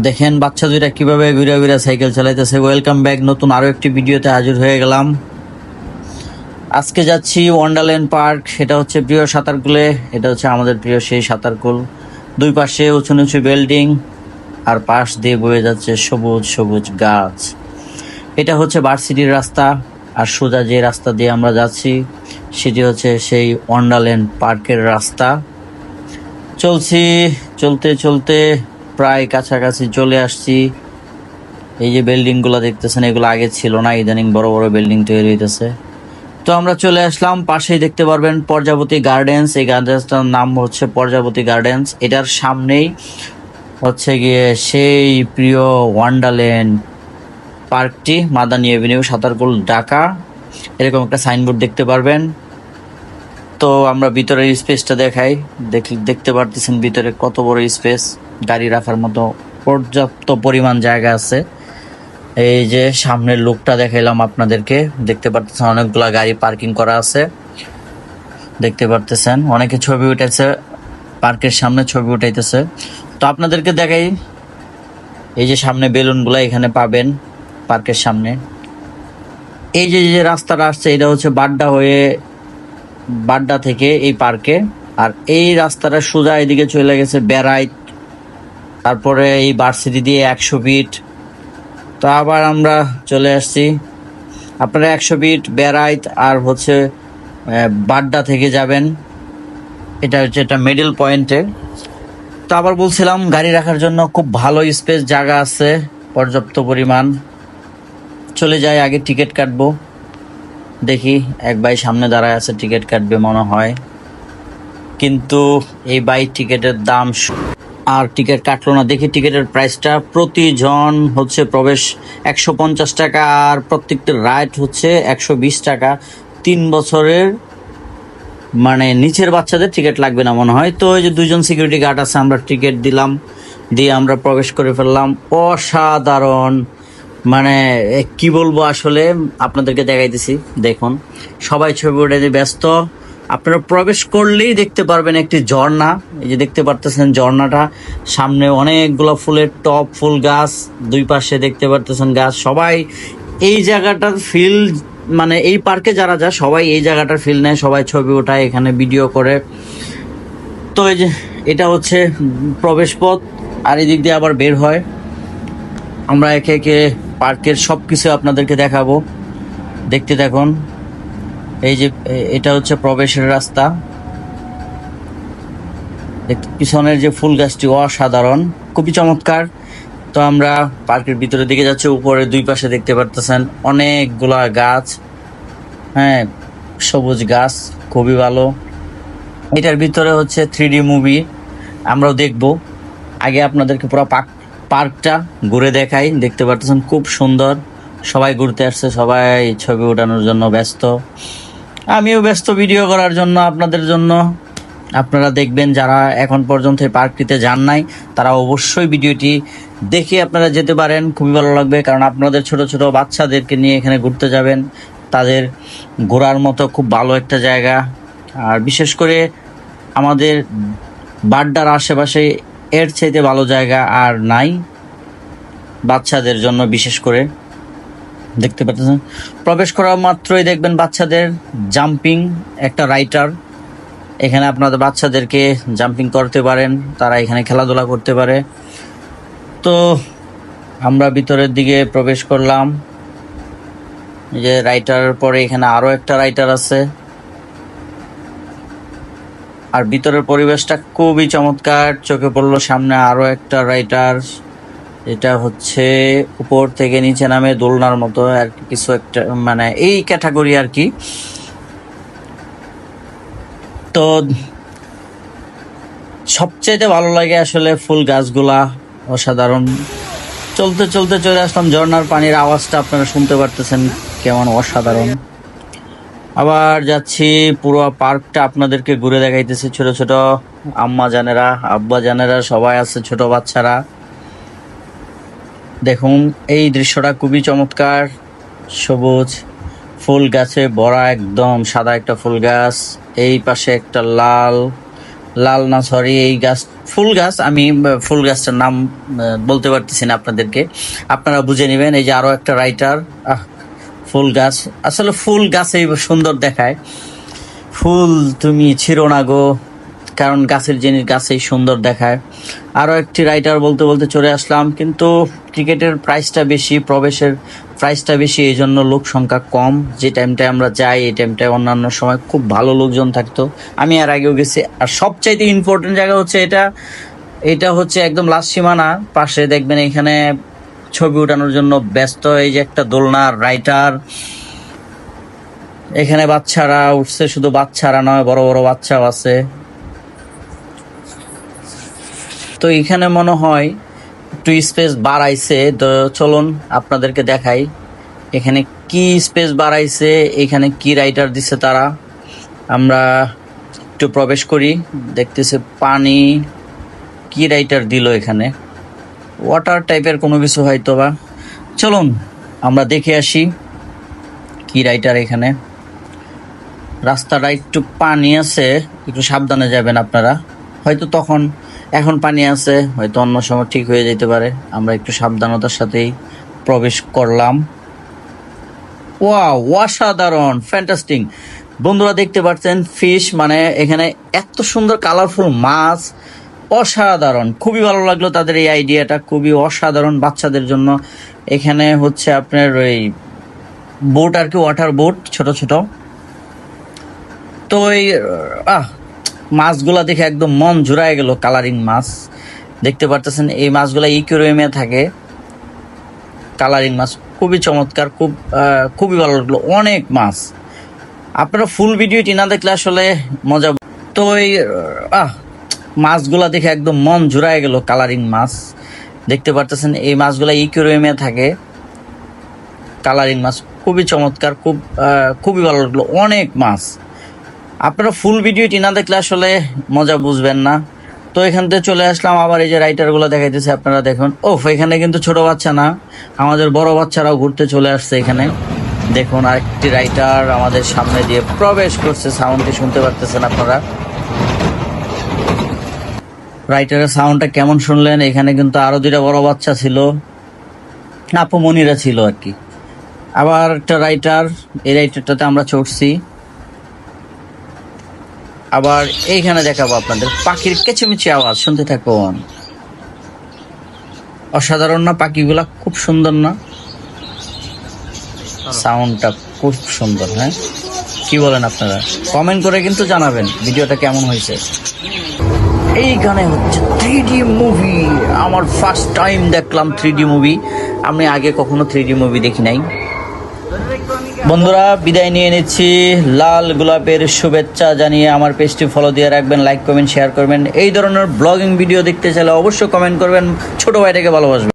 দেখেন বাচ্চা দুইটা কিভাবে ঘুরে ঘুরে সাইকেল চালাইতেছে। ওয়েলকাম ব্যাক, নতুন আরো একটি ভিডিওতে হাজির হয়ে গেলাম। আজকে যাচ্ছি ওয়ান্ডারল্যান্ড পার্ক। এটা হচ্ছে প্রিয় সাঁতারকুলে, এটা হচ্ছে আমাদের প্রিয় সেই সাঁতারকুল। দুই পাশে উঁচু নিচু বিল্ডিং আর পাশ দিয়ে বয়ে যাচ্ছে সবুজ সবুজ গাছ। এটা হচ্ছে ভার্সিটির রাস্তা, আর সোজা যে রাস্তা দিয়ে আমরা যাচ্ছি সেটি হচ্ছে সেই ওয়ান্ডারল্যান্ড পার্কের রাস্তা। চলতে চলতে প্রায় কাছাকাছি চলে আসছি। এই যে বিল্ডিংগুলো দেখতেছেন, এগুলো আগে ছিল না, ইদানিং বড় বড় বিল্ডিং তৈরি হইতেছে। তো আমরা চলে আসলাম, পাশেই দেখতে পারবেন প্রজাপতি গার্ডেন্স। এই গার্ডেন্সটার নাম হচ্ছে প্রজাপতি গার্ডেন্স। এটার সামনেই হচ্ছে গিয়ে সেই প্রিয় ওয়ান্ডারল্যান্ড পার্কটি, মাদানী এভিনিউ, সাঁতারকুল, ঢাকা। এরকম একটা সাইনবোর্ড দেখতে পারবেন। তো আমরা ভিতরের স্পেসটা দেখাই। দেখতে পারতেছেন ভিতরে কত বড় স্পেস, গাড়ি রাখার মতো পর্যাপ্ত পরিমাণ জায়গা আছে। এই যে সামনের লুকটা দেখাইলাম আপনাদেরকে, দেখতে পারতেছেন অনেকগুলা গাড়ি পার্কিং করা আছে। দেখতে পারতেছেন অনেকে ছবি উঠাইছে, পার্কের সামনে ছবি উঠাইতেছে। তো আপনাদেরকে দেখাই, এই যে সামনে বেলুনগুলা এখানে পাবেন পার্কের সামনে। এই যে যে রাস্তাটা আসছে এটা হচ্ছে বাড্ডা থেকে এই পার্কে, আর এই রাস্তাটা সোজা এদিকে চলে গেছে বেড়াইত, তারপরে এই ভার্সিটি দিয়ে 100 ফিট। তো আবার আমরা চলে আসছি, আপনারা 100 ফিট বেড়াইত আর হচ্ছে বাড্ডা থেকে যাবেন। এটা হচ্ছে একটা মিডল পয়েন্টে। তো আবার বলছিলাম গাড়ি রাখার জন্য খুব ভালো স্পেস জায়গা আছে, পর্যাপ্ত পরিমাণ। চলে যাই, আগে টিকিট কাটবো। দেখি এক ভাই সামনে দাঁড়ায় আছে, টিকিট কাটবে মনে হয়, কিন্তু এই ভাই টিকিটের দাম আর টিকিট কাটলো না। দেখি টিকিটের প্রাইসটা, প্রতিজন হচ্ছে প্রবেশ 150 টাকা, আর প্রত্যেকটা রাইড হচ্ছে 120 টাকা। 3 বছরের মানে নিচের বাচ্চাদের টিকিট লাগবে না মনে হয়। তো এই যে 2জন সিকিউরিটি গার্ড আছে, আমরা টিকিট দিলাম, দিয়ে আমরা প্রবেশ করে ফেললাম। অসাধারণ, মানে কি বলবো, আসলে আপনাদেরকে দেখাইতেছি। দেখুন সবাই ছবি উঠাতে ব্যস্ত। আপনারা প্রবেশ করলেই দেখতে পারবেন একটি ঝর্ণা। এই যে দেখতে পারতেছেন ঝর্ণাটা, সামনে অনেকগুলো ফুলের টপ, ফুল গাছ, দুই পাশে দেখতে পারতেছেন গাছ। সবাই এই জায়গাটার ফিল, মানে এই পার্কে যারা যায় সবাই এই জায়গাটার ফিল নেয়, সবাই ছবি ওঠায়, এখানে ভিডিও করে। তো এই যে এটা হচ্ছে প্রবেশ পথ, আর এদিক দিয়ে আবার বের হয়। আমরা একে একে পার্কের সব কিছু আপনাদেরকে দেখাবো, দেখতে থাকুন। এই যে এটা হচ্ছে প্রবেশের রাস্তা, পিছনের যে ফুল গাছটি অসাধারণ, খুবই চমৎকার। তো আমরা পার্কের ভিতরের দিকে যাচ্ছি। উপরে দুই পাশে দেখতে পারতেছেন অনেকগুলা গাছ, হ্যাঁ সবুজ গাছ, খুবই ভালো। এটার ভিতরে হচ্ছে 3D মুভি আমরাও দেখবো। আগে আপনাদেরকে পুরো পার্কটা ঘুরে দেখাই। দেখতে পারতেছেন খুব সুন্দর, সবাই ঘুরতে আসছে, সবাই ছবি ওঠানোর জন্য ব্যস্ত, আমিও ব্যস্ত ভিডিও করার জন্য আপনাদের জন্য। আপনারা দেখবেন যারা এখন পর্যন্ত এই পার্কটিতে যান নাই, তারা অবশ্যই ভিডিওটি দেখে আপনারা যেতে পারেন, খুবই ভালো লাগবে। কারণ আপনাদের ছোট ছোট বাচ্চাদেরকে নিয়ে এখানে ঘুরতে যাবেন, তাদের ঘোরার মতো খুব ভালো একটা জায়গা। আর বিশেষ করে আমাদের বাড্ডার আশেপাশে এর চাইতে ভালো জায়গা আর নাই বাচ্চাদের জন্য। বিশেষ করে দেখতে পাচ্ছেন প্রবেশ করা মাত্রই দেখবেন বাচ্চাদের জাম্পিং একটা রাইটার, এখানে আপনাদের বাচ্চাদেরকে জাম্পিং করতে পারেন, তারা এখানে খেলাধুলা করতে পারে। তো আমরা ভিতরের দিকে প্রবেশ করলাম। এই যে রাইটারের পরে এখানে আরো একটা রাইটার আছে, আর ভিতরের পরিবেশটা খুবই চমৎকার। চোখে পড়লো সামনে আরো একটা রাইটার, এটা হচ্ছে উপর থেকে নিচে নামে দোলনার মতো আর কিছু একটা, মানে এই ক্যাটাগরি আর কি। তো সবচেয়ে ভালো লাগে আসলে ফুল গাছগুলা, অসাধারণ। চলতে চলতে চলে আসলাম, ঝর্ণার পানির আওয়াজটা আপনারা শুনতে পারতেছেন কেমন অসাধারণ। আবার যাচ্ছি, পুরো পার্কটা আপনাদেরকে ঘুরে দেখাইতেছি। ছোট ছোট আম্মা জানেরা, আব্বা জানেরা সবাই আছে, ছোট বাচ্চারা। দেখুন এই দৃশ্যটা খুবই চমৎকার, সবুজ ফুল গাছে ভরা, একদম সাদা একটা ফুল গাছ, এই পাশে একটা লাল না সরি, এই গাছ ফুল গাছ, আমি ফুল গাছটার নাম বলতে পারতেছি না আপনাদেরকে, আপনারা বুঝে নেবেন। এই যে আরো একটা রাইটার, ফুল গাছ, আসলে ফুল গাছেই সুন্দর দেখায়। ফুল তুমি ছিঁড়ো না গো, কারণ গাছের জিনিস গাছেই সুন্দর দেখায়। আরও একটি রাইটার বলতে বলতে চলে আসলাম, কিন্তু টিকিটের প্রাইসটা বেশি, প্রবেশের প্রাইসটা বেশি, এই জন্য লোক সংখ্যা কম। যে টাইমটায় আমরা যাই এই টাইমটায় অন্যান্য সময় খুব ভালো লোকজন থাকতো, আমি আর আগেও গেছি। আর সবচাইতে ইম্পর্টেন্ট জায়গা হচ্ছে এটা, এটা হচ্ছে একদম লাস্ট সীমানা পাশে দেখবেন এখানে ছবি ওঠানোর জন্য ব্যস্ত। এই যে একটা দোলনার রাইটার, এখানে বাচ্চারা উঠছে, শুধু বাচ্চারা নয় বড় বড় বাচ্চাও আছে। তো এখানে মনে হয় একটু স্পেস বাড়াইছে, তো চলুন আপনাদেরকে দেখাই এখানে কি স্পেস বাড়াইছে, এখানে কি রাইটার দিছে তারা। আমরা একটু প্রবেশ করি, দেখতেছে পানি, কি রাইটার দিল এখানে, ওয়াটার টাইপের কোনো কিছু হয়তো বা। চলুন আমরা দেখে আসি কি রাইটার এখানে। রাস্তাটা একটু পানি আছে, একটু সাবধানে যাবেন আপনারা। হয়তো তখন, এখন পানি আছে, হয়তো অন্য সময় ঠিক হয়ে যেতে পারে। আমরা একটু সাবধানতার সাথেই প্রবেশ করলাম। ওয়াও, অসাধারণ, ফ্যান্টাস্টিক। বন্ধুরা দেখতে পাচ্ছেন ফিশ, মানে এখানে এত সুন্দর কালারফুল মাছ, অসাধারণ। খুবই ভালো লাগলো তাদের এই আইডিয়াটা, খুবই অসাধারণ বাচ্চাদের জন্য। এখানে হচ্ছে আপনার ওই বোট আর কি, ওয়াটার বোট ছোট ছোট। তো ওই মাছগুলা দেখে একদম মন জুড়ায় গেল, কালারিং মাছ দেখতে পারতেছেন। এই মাছগুলা ইকুয়ারিয়ামে থাকে, কালারিং মাছ, খুবই চমৎকার, খুবই ভালো লাগলো, অনেক মাছ। আপনারা ফুল ভিডিওটি না দেখলে আসলে মজা। তো ওই মাছগুলা দেখে একদম মন জুড়ায় গেল, কালারিং মাছ দেখতে পারতেছেন। এই মাছগুলা ইকুয়ারিয়ামে থাকে, কালারিং মাছ, খুবই চমৎকার, খুবই ভালো লাগলো, অনেক মাছ। আপনারা ফুল ভিডিওটি না দেখলে আসলে মজা বুঝবেন না। তো এখান থেকে চলে আসলাম আবার, এই যে রাইটারগুলো দেখাইতেছে আপনারা দেখুন। এখানে কিন্তু ছোট বাচ্চা না, আমাদের বড় বাচ্চারাও ঘুরতে চলে আসছে এখানে। দেখুন আরেকটি রাইটার আমাদের সামনে দিয়ে প্রবেশ করছে, সাউন্ডটি শুনতে পারতেছেন আপনারা। রাইটারের সাউন্ডটা কেমন শুনলেন? এখানে কিন্তু আরো দুইটা বড় বাচ্চা ছিল, আপুমনিরা ছিল আর কি। আবার একটা রাইটার, এই রাইটারটাতে আমরা চড়ছি। আবার এইখানে দেখাবো আপনাদের পাখির কেচিমেচি আওয়াজ, শুনতে থাকুন। অসাধারণ না? পাখিগুলা খুব সুন্দর না? সাউন্ডটা খুব সুন্দর। হ্যাঁ, কি বলেন আপনারা? কমেন্ট করে কিন্তু জানাবেন ভিডিওটা কেমন হয়েছে। এইখানে হচ্ছে 3D মুভি, আমার ফার্স্ট টাইম দেখলাম 3D মুভি। আমি আগে কখনো 3D মুভি দেখি নাই। বন্ধুরা বিদায় নিয়ে নিচ্ছি, লাল গোলাপের শুভেচ্ছা জানিয়ে আমার পেজটি ফলো দিয়ে রাখবেন, লাইক কমেন্ট শেয়ার করবেন। এই ধরনের ব্লগিং ভিডিও দেখতে চাইলে অবশ্যই কমেন্ট করবেন, ছোট ভাইটাকে ভালোবাসবেন।